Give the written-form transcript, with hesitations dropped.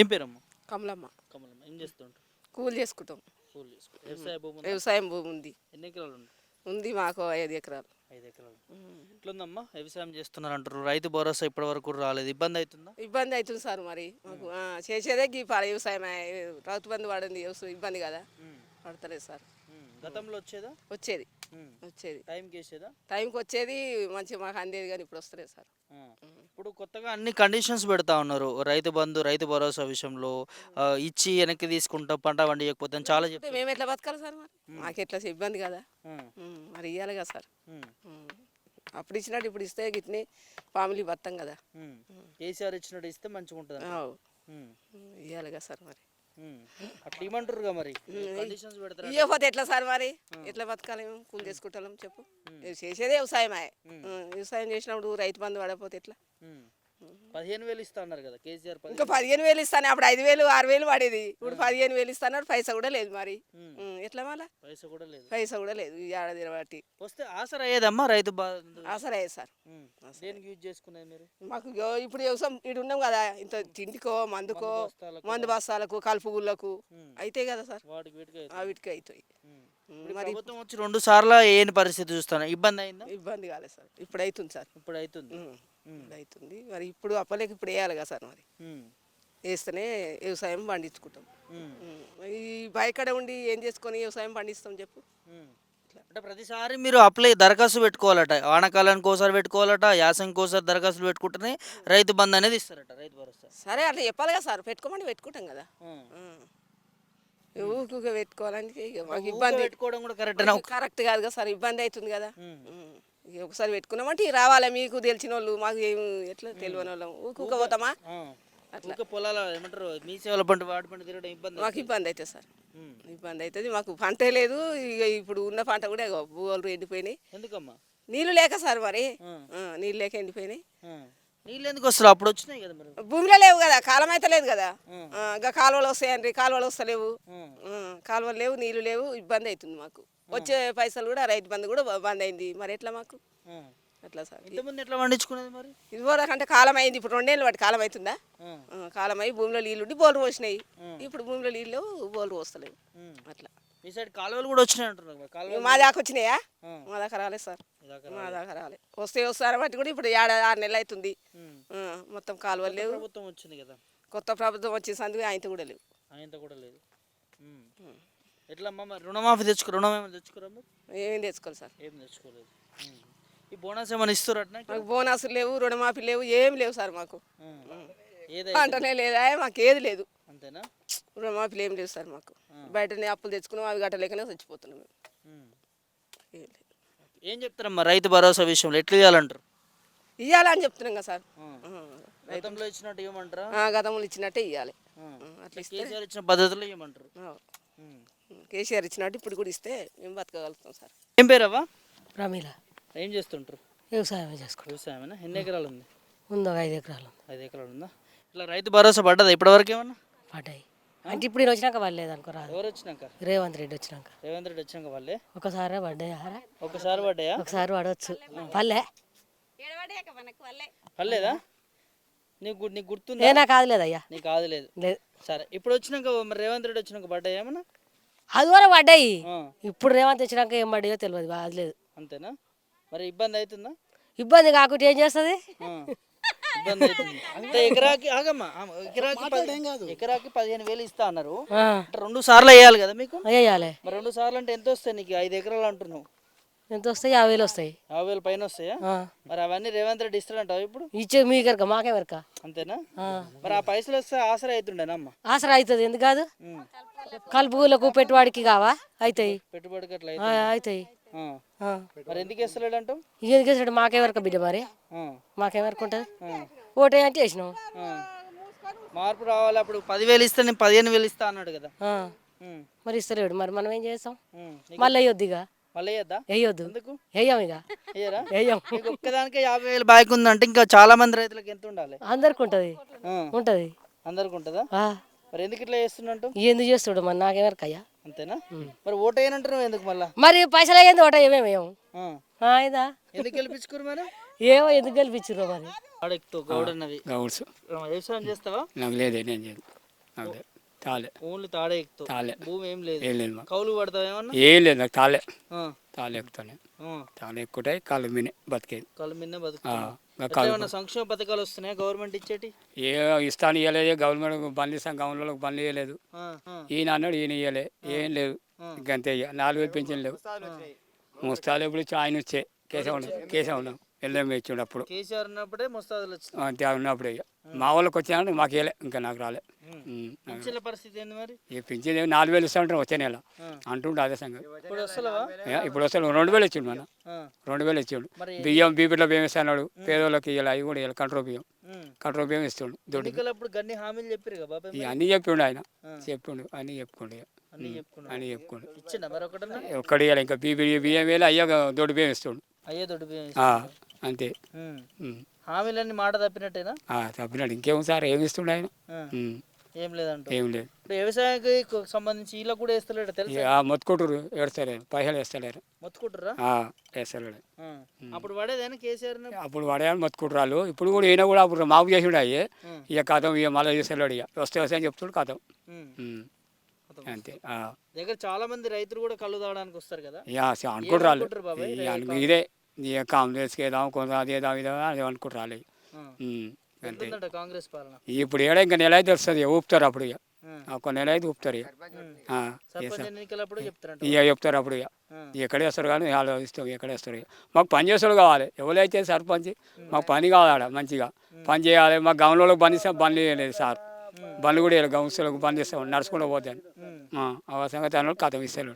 ఏం పేరమ్మా? కమలమ్మ. కమలమ్మ. ఏం చేస్తుంటారు? కూలి చేసుకుంటాం. కూలి చేసుకుంటారు. వ్యవసాయ భూమి ఉందా? వ్యవసాయం భూమి ఉంది. ఎన్ని ఎకరాలు ఉంది? ఉంది మాకు 5 ఎకరాలు. 5 ఎకరాలు. ఎట్లుందమ్మా వ్యవసాయం చేస్తున్నారు అంటారు, రైతు భరోసా ఇప్పటి వరకు రాలేదు, ఇబ్బంది అవుతుందా? ఇబ్బంది అవుతుంది సార్. మరి మాకు చేసేదే వ్యవసాయం. రైతు బంధు పడింది, ఇబ్బంది కదా, పడతలేదు సార్. గతంలో వచ్చేదా? వచ్చేది వచ్చేది టైంకి వేసేదా? టైంకి వచ్చేది, మంచిగా మాకు అందేది, కానీ ఇప్పుడు వస్తలేదు సార్. ఇప్పుడు కొత్తగా అన్ని కండిషన్స్ పెడతా ఉన్నారు రైతు బంధు రైతు భరోసా విషయంలో. ఇచ్చి వెనక్కి తీసుకుంటాం పంట పండియకపోతే అని చాలా చెప్తారు. మేము ఎట్లా బతకాలి సార్? మరి మాకు ఎట్లా ఇబ్బంది కదా, మరి ఇవ్వాలి కదా సార్. అప్పుడు ఇచ్చినట్టు ఇప్పుడు ఇస్తే గిట్ని ఫ్యామిలీ బతాం కదా. కేసీఆర్ ఇచ్చినట్టు ఇస్తే మంచిగా ఉంటుంది. ఇవ్వాలి కదా సార్. మరి అట్లా ఇవ్వమంటారుగా, మరి కండిషన్స్ పెడతారు. ఇవ్వకపోతే ఎట్లా సార్? మరి ఎట్లా బతకాలి? మేము కూలి చేసుకుంటాం చెప్పు. చేసేదే వ్యవసాయమే. వ్యవసాయం చేసినప్పుడు రైతు బంధు పడకపోతే ఎట్లా? 15,000 ఇస్తా అన్నారు కదా కేసీఆర్. ఇంకా 15,000 ఇస్తాను. అప్పుడు 5,000 6,000 పడేది. ఇప్పుడు 15,000 ఇస్తాను. పైసా కూడా లేదు. మరి ఎట్లా? మళ్ళా పైసా కూడా లేదు. ఈ ఏడాది బట్టి వస్తే ఆసరా అయ్యేదమ్మా రైతు ఆసరా అయ్యేది సార్. దేనికి యూజ్ చేసుకునేది మీరు? మాకు ఇప్పుడు వ్యవసాయం ఇటు ఉన్నాం కదా, ఇంత తిండికో మందుకో మందు బస్తాలకు కలుపు గుళ్ళకు అయితే కదా సార్. వీటికి అవుతాయి. మరి ప్రభుత్వం వచ్చి 2 సార్లు ఏని పరిస్థితి చూస్తాను, ఇబ్బంది అయిందా? ఇబ్బంది కాలేదు సార్. ఇప్పుడు అవుతుంది సార్. ఇప్పుడు అవుతుంది. మరి ఇప్పుడు అప్పలేక ఇప్పుడు వేయాలి కదా సార్. మరి వేస్తేనే వ్యవసాయం పండించుకుంటాం. ఈ బయకడ ఉండి ఏం చేసుకొని వ్యవసాయం పండిస్తాం చెప్పు. అంటే ప్రతిసారి మీరు దరఖాస్తు పెట్టుకోవాలట, వానాకాలానికి ఒకసారి పెట్టుకోవాలట, యాసంగికి ఒకసారి దరఖాస్తులు పెట్టుకుంటేనే రైతు బంధు అనేది ఇస్తారట, రైతు భరోసా. సరే అట్లా చెప్పాలి కదా సార్. పెట్టుకోమని పెట్టుకుంటాం కదా. ఊరికే పెట్టుకోవాలంటే మాకు ఇబ్బంది. పెట్టుకోవడం కూడా కరెక్ట్ కాదు కదా సార్. ఇబ్బంది అవుతుంది కదా. ఒకసారి పెట్టుకున్నామంటే రావాలి. మీకు తెలిసిన వాళ్ళు, మాకు ఎట్లా తెలియని వాళ్ళం ఊరికే పోతామా? అట్లా పొలాల ఏమంటారు మీ సేవల పంట వాడి పంట తిరగడం ఇబ్బంది. మాకు ఇబ్బంది అవుతుంది సార్. ఇబ్బంది అవుతుంది. మాకు పంటే లేదు. ఇక ఇప్పుడు ఉన్న పంట కూడా భూములు ఎండిపోయినాయి. ఎందుకమ్మా? నీళ్ళు లేక సార్. మరి నీళ్ళు లేక ఎండిపోయినాయి. నీళ్ళు ఎందుకు వస్తారు? అప్పుడు వచ్చినాయి కదా. మరి భూమిలో లేవు కదా, కాలం అయితే లేదు కదా. ఇంకా కాలువలు వస్తాయండి, కాలువలు వస్తలేవు. కాలువలు లేవు, నీళ్ళు లేవు. ఇబ్బంది అవుతుంది మాకు. వచ్చే పైసలు కూడా రైతు బంధు కూడా బంద్ అయింది. మరి ఎట్లా మాకు? అట్లా సార్. ఇంతకుముందు ఎట్లా పండించుకునేది మరి? ఇదివరకంటే కాలం అయింది. ఇప్పుడు 2 ఏళ్ళు వాటి కాలం అవుతుందా? కాలం అయ్యి భూమిలో నీళ్ళు ఉండి బోర్లు పోసినాయి. ఇప్పుడు భూమిలో నీళ్ళు బోర్లు పోస్తలేవు. అట్లా మీ సైడ్ కాలువలు కూడా వచ్చినాయి అంటున్నారు. మా దాకా వచ్చినాయా? మా దాకా రాలేదు సార్. మా దాకా రాలే. వస్తారు బట్టి కూడా ఇప్పుడు 6 నెలలు అవుతుంది. మొత్తం కాలువలు లేవు. ప్రభుత్వం వచ్చింది కదా, కొత్త ప్రభుత్వం వచ్చేసరికి ఆయనతో కూడా లేవు. ఎట్లా అమ్మా మరి రుణమాఫీ రుణం ఏమైనా తెచ్చుకోరా? ఏమేం తెచ్చుకోవాలి సార్? ఏం తెచ్చుకోలేదు. ఈ బోనస్ ఏమైనా ఇస్తారు? మాకు బోనస్లు లేవు, రుణమాఫీ లేవు, ఏం లేవు సార్. మాకు అంటనే లేదా, మాకు ఏది లేదు. అంతేనా? రుణమాఫీలు ఏం లేవు సార్. మాకు బయటనే అప్పులు తెచ్చుకున్నాం, అవి గట్టలేకనే చచ్చిపోతున్నాం మేము. ఏం చెప్తారమ్మా రైతు భరోసా విషయంలో? ఎట్లా ఇవ్వాలంటారు? ఇవ్వాలని చెప్తున్నాం కదా సార్. గతంలో ఇచ్చినట్టు ఇవ్వమంటారా? గతంలో ఇచ్చినట్టే ఇవ్వాలి. అట్లా కేసీఆర్ ఇచ్చిన పద్ధతిలో ఇవ్వమంటారు. కేసీఆర్ ఇచ్చినట్టు ఇప్పుడు కూడా ఇస్తే మేము బతకగలుగుతాం సార్. ఏం పేరవ్వా? ప్రమీల. ఏం చేస్తుంటారు? వ్యవసాయం చేసుకుంటాం. వ్యవసాయమేనా? ఎన్ని ఎకరాలు ఉంది? ఉందో 5 ఎకరాలు. 5 ఎకరాలు ఉందా? ఇట్లా రైతు భరోసా పడ్డదా ఇప్పటివరకు ఏమన్నా? పడ్డాయి అంటే ఇప్పుడు నేను వచ్చినాక పడలేదు అనుకో. రాదు. ఎవరు వచ్చినాక? రేవంత్ రెడ్డి వచ్చినాక. రేవంత్ రెడ్డి వచ్చినాక వాళ్ళే ఒకసారి పడ్డాయి. ఒకసారి పడ్డాయా? ఒకసారి పడవచ్చు. పల్లె పర్లేదా? నీకు గుర్తుంది? నేనా కాదులేదయ్యా. నీకు కాదులేదు. సరే, ఇప్పుడు వచ్చినాక మరి రేవంత్ రెడ్డి వచ్చినాక పడ్డాయి ఏమన్నా? అది వరకు పడ్డాయి. ఇప్పుడు రేవంత్ వచ్చినాక ఏం పడ్డాయో తెలియదు. బాధలేదు. అంతేనా? మరి ఇబ్బంది అవుతుందా? ఇబ్బంది కాకుండా ఏం చేస్తుంది? ఇబ్బంది అవుతుంది. ఎకరాకి ఆగమ్మా, ఎకరాకి 15,000 ఇస్తా అన్నారు. 2 సార్లు వేయాలి కదా మీకు? వేయాలి. మరి 2 సార్లు అంటే ఎంత వస్తాయి నీకు? 5 ఎకరాలు అంటున్నావు. ఎంత వస్తాయి? 50,000 వస్తాయి. 50,000 పైన వస్తాయా? మరి అవన్నీ రేవంత్ రెడ్డి ఇస్తాడంటావు ఇప్పుడు? ఇచ్చే మీకెరక, మాకేమెరక. అంతేనా? మరి ఆ పైసలు వస్తే ఆసరా అవుతుండేనమ్మా? ఆసరా అవుతుంది. ఎందుకు కాదు? కలుపులకు పెట్టుబడికి కావా? అవుతాయి. పెట్టుబడికి అట్లా అవుతాయి. మరి ఎందుకు వేస్తలేడు అంటావు? ఎందుకు వేస్తాడు? మాకేమెరక బిడ్డ. మరి మాకేమెరక ఉంటుంది. ఓటే అంటే వేసినాం. మార్పు రావాలి. అప్పుడు 10,000 ఇస్తే నేను 15,000 ఇస్తా అన్నాడు కదా. మరి ఇస్తలేడు. మరి మనం ఏం చేస్తాం? మళ్ళీ వేయొద్దు. మళ్ళీ వేయద్దా? వేయొద్దు. ఎందుకు వేయం? ఇక వేయరా? వేయం. ఒక్కదానికే 50,000 బాకీ ఉందంటే ఇంకా చాలా మంది రైతులకు ఎంత ఉండాలి? అందరికి ఉంటుంది. ఉంటుంది. అందరికి ఉంటుందా? మరి ఎందుకు ఇట్లా చేస్తున్నట్టు? ఎందుకు చేస్తాడు? మరి నాకేమెరకయ్యా. అంతేనా? మరి ఓటు వేయనంటారు ఎందుకు? మళ్ళీ మరి పైసలు అయ్యింది ఓట ఏమేమేయం ఇదా ఎందుకు గెలిపించుకోరు మరి? ఏమో ఎందుకు గెలిపించారు మరి. వ్యవసాయం చేస్తావా? నాకు లేదే, నేను చేయను. అదే తాలే ఓన్లీ తాడే ఎక్కుతావు, తాలే భూమి ఏం లేదు. ఏం లేదు మాకు కౌలు పడతావు ఏమన్నా? ఏం లేదు నాకు తాలే ఆ, తాలే ఎక్కుతానే ఆ, తాలే ఎక్కుతాయి కాళ్ళు మినే బతికేది కళ్ళు మిన్నే ఆ, బతుకుతున్నావు. ఇంకా ఎట్లా కాళ్ళు ఏమన్నా సంక్షేమ పథకాలు వస్తున్నాయా గవర్నమెంట్ ఇచ్చేటి? ఏ ఇస్తాను ఇవ్వలేదు గవర్నమెంట్ బండ్లు ఇస్తాం గవర్నమెంట్కి బండ్లు ఇవ్వలేదు ఆ, ఆ, ఈయన అన్నాడు ఈయన ఇవ్వలే ఏం లేదు ఇంకంతే ఇక 4,000 పెన్షన్ లేవు ముస్తాలు ఎప్పుడు ఆయన వచ్చే కేశవ ఎల్లం ఇచ్చిండు అప్పుడు కేసీఆర్ ఉన్నప్పుడే ముస్తాదులు వచ్చినాయి. అంతే ఉన్నప్పుడు ఇక మా వాళ్ళకి వచ్చాను మాకు ఇవ్వలే ఇంకా నాకు రాలే పింఛన్ల పరిస్థితి ఏంది మరి? ఇక పింఛన్ 4,000 ఇస్తా ఉంటారు వచ్చే నెల ఆ. అంటుండే అదే సంగతి ఇప్పుడు వస్తలేవా? ఇప్పుడు వస్తాడు 2,000 ఇచ్చిండు మన ఆ, 2,000 ఇచ్చిండు మరి బియ్యం బీపీలో బియ్యం ఇస్తాడు పేదోళ్ళకి ఇవ్వాలి అవి కూడా ఇవ్వాలి కంట్రోల్ బియ్యం ఉమ్. కంట్రోల్ బియ్యం ఇస్తుండు దొడ్డు ఎన్నికలప్పుడు గన్ని హామీలు చెప్పారు కదా బాబాయ్, ఇక మరి? అన్నీ చెప్పిండు ఆయన చెప్పిండు అన్నీ చెప్పుకోండి ఇక అన్నీ చెప్పుకున్నాడు. అన్నీ చెప్పుకోండి ఇచ్చిండా మరి ఒకటన్నా? ఒక్కడి ఇవ్వాలి ఇంకా బియ్యం వేయాలి అయ్యా దొడ్డు బియ్యం ఇస్తుండు అయ్యే దొడ్డు బియ్యం ఆ, ఇస్తున్నాడు. అంతే ఉమ్. హామీలన్నీ మాట తప్పినట్టేనా? తప్పినాడు ఇంకేం సార్ ఏమి ఇస్తుండే ఆయన ఆ. ఏం లేదంట. ఏం లేదు ఇప్పుడు వ్యవసాయానికి సంబంధించి వీళ్ళకి కూడా వేస్తలేడు తెలుసా? ఇక మొత్తుకుంటారు ఏడుస్తలేరు పైసలు వేస్తలేరు మొత్తుకుంటురా? వేస్తలేడు అప్పుడు పడేదేనా కేసీఆర్ ని? అప్పుడు వాడేమో మొత్తుకుంటారు వాళ్ళు ఇప్పుడు కూడా ఈయన కూడా అప్పుడు మాకు చేసిండు అయ్యి ఇక కథం ఇక మళ్ళీ చేస్తలేడు ఇక వస్తే అని చెప్తాడు కథం అంతే దగ్గర చాలా మంది రైతులు కూడా కళ్ళు తాగడానికి వస్తారు కదా, ఇక అనుకుంటారు వాళ్ళు ఏమనుకుంటారు బాబాయ్? ఇదే ఇక కాంగ్రెస్కి వేద్దాం కొంత అదేదాం ఇదా అది అనుకుంటారు వాళ్ళు అంతే ఎంతుందట కాంగ్రెస్ పాలన? ఇప్పుడు ఏడా ఇంకా నెల అయితే వస్తుంది ఊపుతారు అప్పుడు ఇక ఒక నెల అయితే ఊపుతారు ఇక సర్పంచ్ ఎన్నికలప్పుడు చెప్తారంట. ఇక చెప్తారు అప్పుడు ఇక ఎక్కడ వేస్తారు కానీ వాళ్ళు ఇస్తాం ఎక్కడ వేస్తారు ఇక మాకు పని చేసేవాళ్ళు కావాలి ఎవరైతే సర్పంచ్ మాకు పని కావాలి మంచిగా పని చేయాలి మాకు గౌన్లోకి బంద్ ఇస్తాం బండ్లు వేయలేదు సార్ బండ్లు కూడా వేయాలి గౌన్స్లోకి బంద్ ఇస్తాం నడుచుకుంటూ పోతాను ఆ సంగతి అన్నాడు కథం ఇస్తాడు